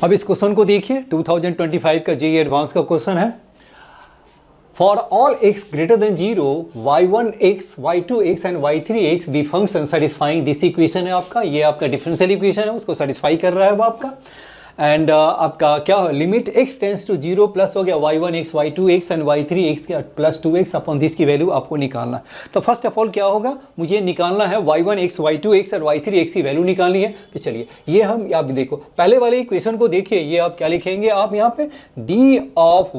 अब इस क्वेश्चन को देखिए, 2025 का जेईई एडवांस का क्वेश्चन है। For all x greater than 0, y1x, y2x and y3x be function satisfying this equation है आपका। ये आपका डिफरेंशियल इक्वेशन है, उसको सेटिस्फाई कर रहा है वो आपका। एंड आपका क्या limit x tends to 0 plus हो गया y1x, y2x एंड y3x का प्लस 2x अपॉन दिस की वैल्यू आपको निकालना है। तो फर्स्ट ऑफ ऑल क्या होगा, मुझे निकालना है y1x, y2x और y3x की वैल्यू निकालनी है। तो चलिए ये हम आप देखो पहले वाले इक्वेशन को देखिए, ये आप क्या लिखेंगे आप यहाँ पे d ऑफ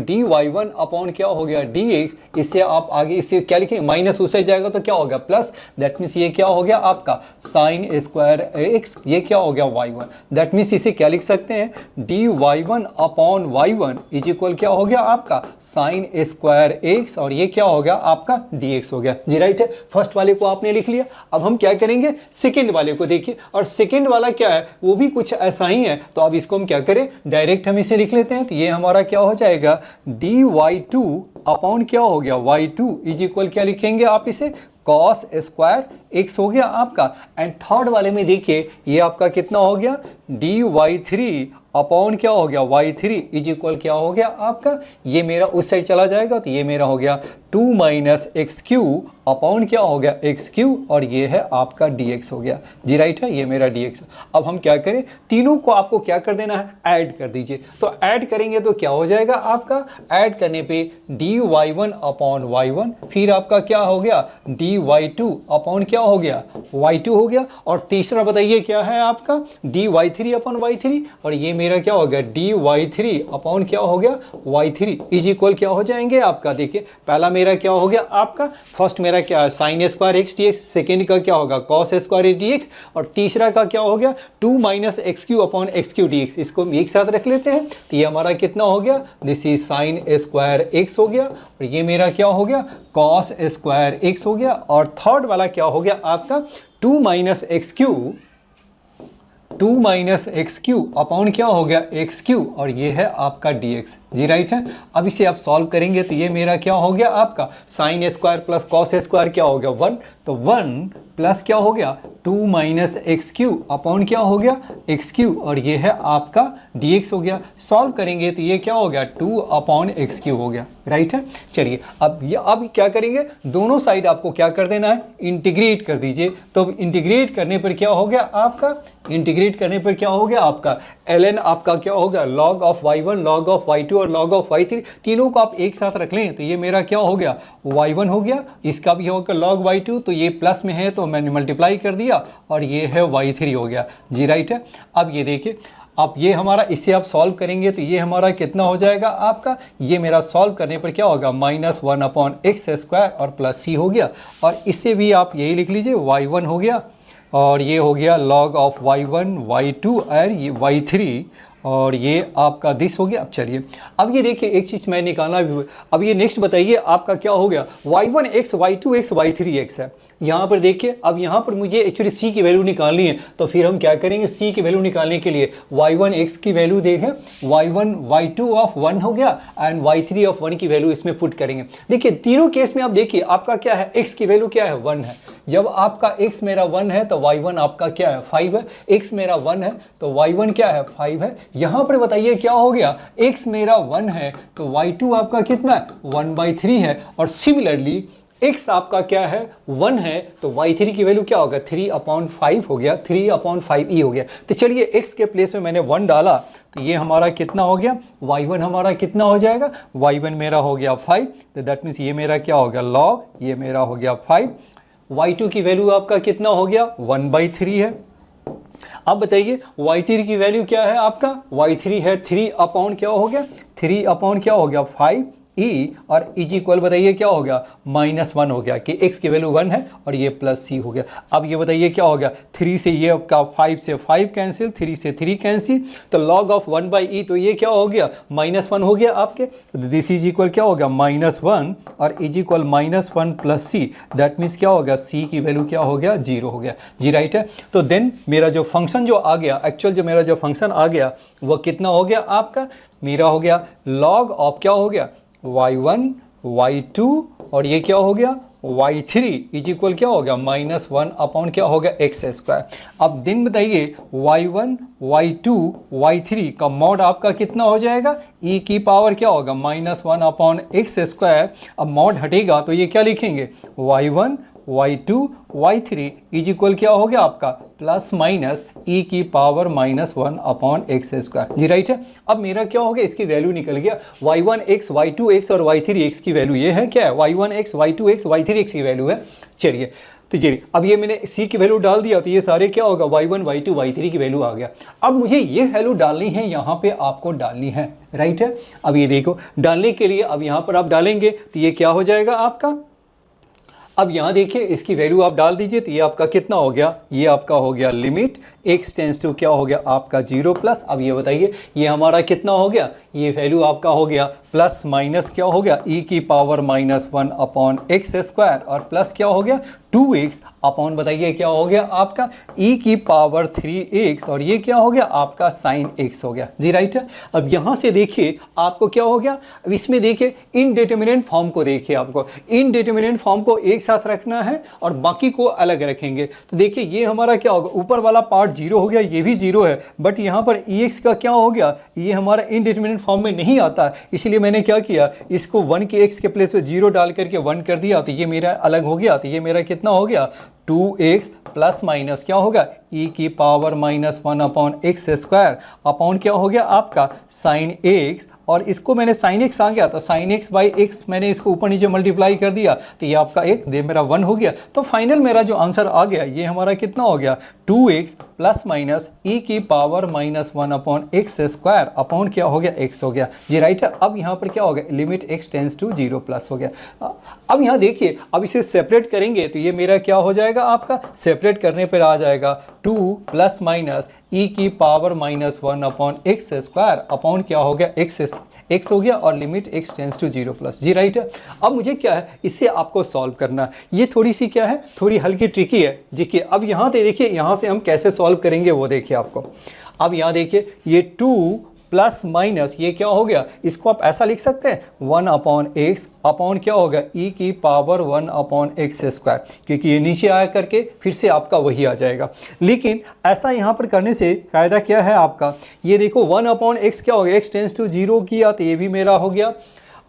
dy1 अपॉन क्या हो गया dx, इससे आप आगे इससे क्या लिखेंगे, माइनस उससे जाएगा तो क्या होगा प्लस, दैट मीन्स ये क्या हो गया आपका साइन स्क्वायर x, ये क्या हो गया y1, दैट मीन्स इसे क्या सकते हैं dy1 upon y1 is equal क्या हो गया आपका साइन स्क्वायर x, और ये क्या हो गया आपका dx हो गया जी, राइट है। फर्स्ट वाले को आपने लिख लिया। अब हम क्या करेंगे, सेकंड वाले को देखिए, और सेकंड वाला क्या है वो भी कुछ ऐसा ही है। तो अब इसको हम क्या करें, डायरेक्ट हम इसे लिख लेते हैं। तो ये हमारा क्या हो जाएगा dy2 अपॉन क्या हो गया y2 इज इक्वल क्या लिखेंगे आप इसे कॉस स्क्वायर x हो गया आपका। एंड थर्ड वाले में देखिए ये आपका कितना हो गया dy3 अपॉन क्या हो गया y3 इज इक्वल क्या हो गया आपका, ये मेरा उस साइड चला जाएगा तो ये मेरा हो गया 2 माइनस एक्स क्यू अपॉन क्या हो गया एक्स क्यू, और ये है आपका dx हो गया जी, राइट है, ये मेरा dx। अब हम क्या करें, तीनों को आपको क्या कर देना है, ऐड कर दीजिए। तो ऐड करेंगे तो क्या हो जाएगा आपका, ऐड करने पे dy1 अपॉन y1, फिर आपका क्या हो गया dy2 अपॉन क्या हो गया y2 हो गया, और तीसरा बताइए क्या है आपका dy3 अपॉन y3, और ये मेरा क्या हो गया dy3 अपॉन क्या हो गया y3 इज इक्वल क्या हो जाएंगे आपका, देखिए पहला मेरा क्या हो गया आपका, फर्स्ट मेरा क्या है sine square x dx, second का क्या होगा कॉस स्क्वायर dx, और तीसरा का क्या हो गया 2 minus x Q upon x Q dx। इसको एक साथ रख लेते हैं तो ये हमारा कितना हो गया, this is sine square x हो गया, और ये मेरा क्या हो गया कॉस स्क्वायर एक्स हो गया, और थर्ड वाला क्या हो गया आपका 2 माइनस एक्स क्यू अपॉन क्या हो गया एक्स क्यू, और ये है आपका dx जी, राइट है। अब इसे आप सॉल्व करेंगे तो ये मेरा क्या हो गया आपका sine square plus cos square क्या हो गया 1, तो 1 प्लस क्या हो गया 2 माइनस एक्स क्यू अपॉन क्या हो गया एक्स क्यू, और ये है आपका dx हो गया। सॉल्व करेंगे तो ये क्या हो गया 2 अपॉन एक्स क्यू हो गया, राइट है। चलिए अब क्या करेंगे, दोनों साइड आपको क्या कर देना है, इंटीग्रेट कर दीजिए। तो इंटीग्रेट करने पर क्या हो गया आपका, इंटीग्रेट करने पर क्या हो गया आपका ln आपका क्या हो गया log of y1 log of y2 और log ऑफ y3, तीनों को आप एक साथ रख लें तो ये मेरा क्या हो गया y1 हो गया, इसका भी होगा log y2, तो ये प्लस में है तो मैंने मल्टीप्लाई कर दिया, और ये है y3 हो गया जी, राइट है। अब ये देखिए, अब ये हमारा इससे आप सॉल्व करेंगे तो ये हमारा कितना हो जाएगा आपका, ये मेरा सॉल्व करने पर क्या होगा -1 अपॉन एक्स स्क्वायर और प्लस c हो गया, और इससे भी आप यही लिख लीजिए y1 हो गया, और ये हो गया log ऑफ y1 y2 और ये y3, और ये आपका दिस हो गया। अब चलिए अब ये देखिए एक चीज़ मैं निकालना भी, अब ये नेक्स्ट बताइए आपका क्या हो गया y1x y2x y3x है। यहाँ पर देखिए, अब यहाँ पर मुझे एक्चुअली c की वैल्यू निकालनी है, तो फिर हम क्या करेंगे, c की वैल्यू निकालने के लिए y1x की वैल्यू देखें, y1 y2 ऑफ 1 हो गया एंड y3 ऑफ 1 की वैल्यू इसमें पुट करेंगे। देखिए तीनों केस में आप देखिए आपका क्या है, x की वैल्यू क्या है 1 है, जब आपका x मेरा 1 है तो y1 आपका क्या है 5 है, x मेरा 1 है तो y1 क्या है 5 है। यहाँ पर बताइए क्या हो गया, x मेरा 1 है तो y2 आपका कितना है 1/3 है, और सिमिलरली x आपका क्या है 1 है तो y3 की वैल्यू क्या होगा 3/5 हो गया, 3/5e हो गया। तो चलिए x के प्लेस में मैंने 1 डाला तो ये हमारा कितना हो गया, y1 हमारा कितना हो जाएगा, y1 मेरा हो गया 5, तो दैट मीन्स ये मेरा क्या हो गया log, ये मेरा हो गया 5, y2 की वैल्यू आपका कितना हो गया 1/3 है। अब बताइए y3 की वैल्यू क्या है आपका, y3 है 3 अपॉन क्या हो गया 3 अपॉन क्या हो गया 5 e, और इज इक्वल बताइए क्या हो गया -1 हो गया कि x की वैल्यू 1 है और ये प्लस c हो गया। अब ये बताइए क्या हो गया, 3 से ये आपका 5 से 5 कैंसिल, 3 से 3 कैंसिल, तो log ऑफ 1/e, तो ये क्या हो गया -1 हो गया आपके, दिस इज इक्वल क्या हो गया -1, और is equal -1 plus c, that means क्या हो गया c की वैल्यू क्या हो गया 0 हो गया जी, राइट है। तो देन मेरा जो फंक्शन जो आ गया, एक्चुअल जो मेरा जो फंक्शन आ गया वो कितना हो गया आपका, मेरा हो गया log ऑफ क्या हो गया y1 y2 और ये क्या हो गया y3 इज इक्वल क्या हो गया -1 अपॉन क्या हो गया एक्स स्क्वायर। अब दिन बताइए y1 y2 y3 का मॉड आपका कितना हो जाएगा, e की पावर क्या होगा -1 अपॉन एक्स स्क्वायर। अब मॉड हटेगा तो ये क्या लिखेंगे y1 y2 y3 is equal क्या हो गया आपका प्लस माइनस e की पावर -1 अपॉन एक्स स्क्वायर। जी राइट है। अब मेरा क्या हो गया, इसकी वैल्यू निकल गया y1x y2x और y3x की वैल्यू ये है क्या है, y1x y2x y3x की वैल्यू है। चलिए तो चलिए अब ये मैंने c की वैल्यू डाल दिया तो ये सारे क्या होगा y1 y2 y3 की वैल्यू आ गया। अब मुझे ये वैल्यू डालनी है, यहाँ पे आपको डालनी है, राइट है। अब ये देखो डालने के लिए अब यहाँ पर आप डालेंगे तो ये क्या हो जाएगा आपका, अब यहाँ देखिए इसकी वैल्यू आप डाल दीजिए तो ये आपका कितना हो गया, ये आपका हो गया लिमिट x टेंस टू क्या हो गया आपका 0 प्लस। अब ये बताइए ये हमारा कितना हो गया, ये वैल्यू आपका हो गया प्लस माइनस क्या हो गया e की पावर -1 अपॉन एक्स स्क्वायर और प्लस क्या हो गया 2x अपॉन बताइए क्या हो गया आपका e की पावर 3x और ये क्या हो गया आपका साइन x हो गया। जी राइट है। अब यहाँ से देखिए आपको क्या हो गया, अब इसमें देखिए इनडिटरमिनेंट फॉर्म को देखिए, आपको इनडिटरमिनेंट फॉर्म को एक साथ रखना है और बाकी को अलग रखेंगे। तो देखिए ये हमारा क्या होगा, ऊपर वाला पार्ट 0 हो गया, ये भी 0 है, बट यहाँ पर ex का क्या हो गया, ये हमारा इनडिटरमिनेंट फॉर्म में नहीं आता, इसलिए मैंने क्या किया इसको 1 के x के प्लेस पे 0 डाल करके 1 कर दिया तो ये मेरा अलग हो गया। तो ये मेरा कितना हो गया 2x प्लस माइनस क्या होगा e की power -1 upon x square upon क्या हो गया आपका साइन x, और इसको मैंने साइन x आ गया तो साइन x बाई x मैंने इसको ऊपर नीचे मल्टीप्लाई कर दिया तो ये आपका एक दे मेरा 1 हो गया। तो फाइनल मेरा जो आंसर आ गया ये हमारा कितना हो गया 2x प्लस माइनस e की power -1 upon x square upon क्या हो गया x हो गया। जी राइट है। अब यहाँ पर क्या हो गया limit x tends to 0 plus हो गया। अब यहाँ देखिए अब इसे सेपरेट करेंगे तो ये मेरा क्या हो जाएगा आपका, सेपरेट करने पर आ जाएगा 2 प्लस माइनस e की power -1 upon x square upon क्या हो गया x हो गया और limit x tends to 0 plus. जी राइट है। अब मुझे क्या है इससे आपको सॉल्व करना है, ये थोड़ी सी क्या है थोड़ी हल्की ट्रिकी है। देखिए अब यहाँ पे देखिए यहाँ से हम कैसे सॉल्व करेंगे वो देखिए आपको। अब यहाँ देखिए ये 2 प्लस माइनस ये क्या हो गया, इसको आप ऐसा लिख सकते हैं 1 अपॉन एक्स अपॉन क्या होगा e की पावर 1 अपॉन एक्स स्क्वायर, क्योंकि ये नीचे आया करके फिर से आपका वही आ जाएगा। लेकिन ऐसा यहाँ पर करने से फ़ायदा क्या है आपका, ये देखो 1 अपॉन एक्स क्या हो गया x टेंस टू 0 किया तो ये भी मेरा हो गया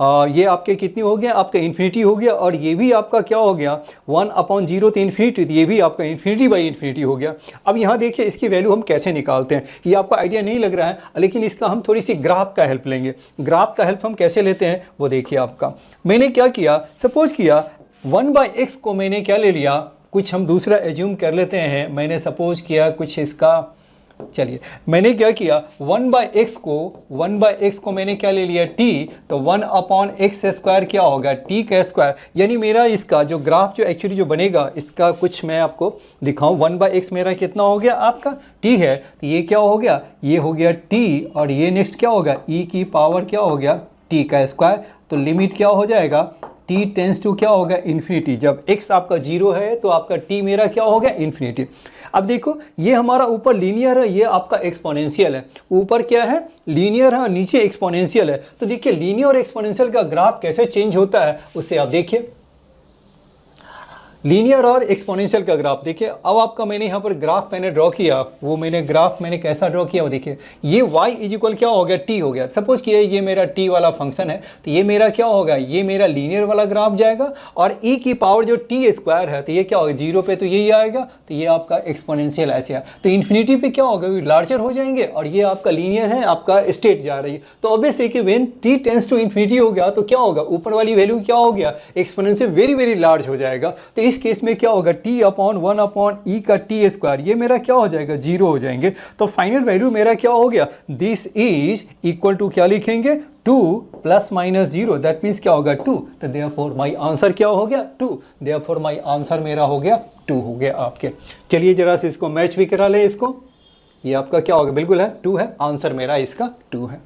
ये आपके कितनी हो गया आपका इन्फिनिटी हो गया, और ये भी आपका क्या हो गया 1 अपॉन 0 तो इन्फिनिटी, तो ये भी आपका इन्फिनिटी बाई इन्फिनिटी हो गया। अब यहाँ देखिए इसकी वैल्यू हम कैसे निकालते हैं, ये आपको आइडिया नहीं लग रहा है, लेकिन इसका हम थोड़ी सी ग्राफ का हेल्प लेंगे। ग्राफ का हेल्प हम कैसे लेते हैं वो देखिए आपका। मैंने क्या किया, सपोज किया 1/x को मैंने क्या ले लिया, कुछ हम दूसरा एज्यूम कर लेते हैं। मैंने सपोज किया कुछ इसका, चलिए मैंने क्या किया 1/x को मैंने क्या ले लिया t, तो 1 अपॉन एक्स स्क्वायर क्या होगा t का स्क्वायर, यानी मेरा इसका जो ग्राफ जो एक्चुअली जो बनेगा इसका कुछ मैं आपको दिखाऊं। 1/x मेरा कितना हो गया आपका t है, तो ये क्या हो गया, ये हो गया t और ये नेक्स्ट क्या होगा e की पावर क्या हो गया t का स्क्वायर। तो लिमिट क्या हो जाएगा t टेंस टू क्या होगा इन्फिनिटी। जब x आपका 0 है तो आपका t मेरा क्या हो गया इन्फिनिटी। अब देखो ये हमारा ऊपर लीनियर है, ये आपका एक्सपोनेंशियल है। ऊपर क्या है लीनियर है और नीचे एक्सपोनेंशियल है। तो देखिए लीनियर और एक्सपोनेंशियल का ग्राफ कैसे चेंज होता है उससे आप देखिए। लीनियर और एक्सपोनेंशियल का ग्राफ देखिए। अब आपका मैंने यहाँ पर ग्राफ मैंने ड्रॉ किया, वो मैंने ग्राफ मैंने कैसा ड्रॉ किया वो देखिए। ये y इज इक्वल क्या हो गया t हो गया। सपोज किया ये मेरा t वाला फंक्शन है तो ये मेरा क्या होगा, ये मेरा लीनियर वाला ग्राफ जाएगा, और e की पावर जो t स्क्वायर है तो ये क्या होगा 0 पे तो यही आएगा, तो ये आपका एक्सपोनेंशियल ऐसे है। तो इन्फिनिटी पे क्या होगा लार्जर हो जाएंगे, और ये आपका लीनियर है आपका स्टेट जा रही है। तो ऑब्वियस है कि when t tends to infinity हो गया तो क्या होगा ऊपर वाली वैल्यू क्या हो गया एक्सपोनेंशियल वेरी वेरी लार्ज हो जाएगा। तो इस केस में क्या होगा t अपॉन 1 अपॉन e का t स्क्वायर ये मेरा क्या हो जाएगा 0 हो जाएंगे। तो फाइनल वैल्यू मेरा क्या हो गया, दिस इज इक्वल टू क्या लिखेंगे 2 प्लस माइनस 0, दैट मीन्स क्या होगा 2। तो देयरफॉर माय आंसर क्या हो गया 2, देयरफॉर माय आंसर मेरा हो गया 2 हो गया आपके। चलिए जरा से इसको मैच भी करा ले, इसको ये आपका क्या होगा बिल्कुल है 2 है, आंसर मेरा इसका 2 है।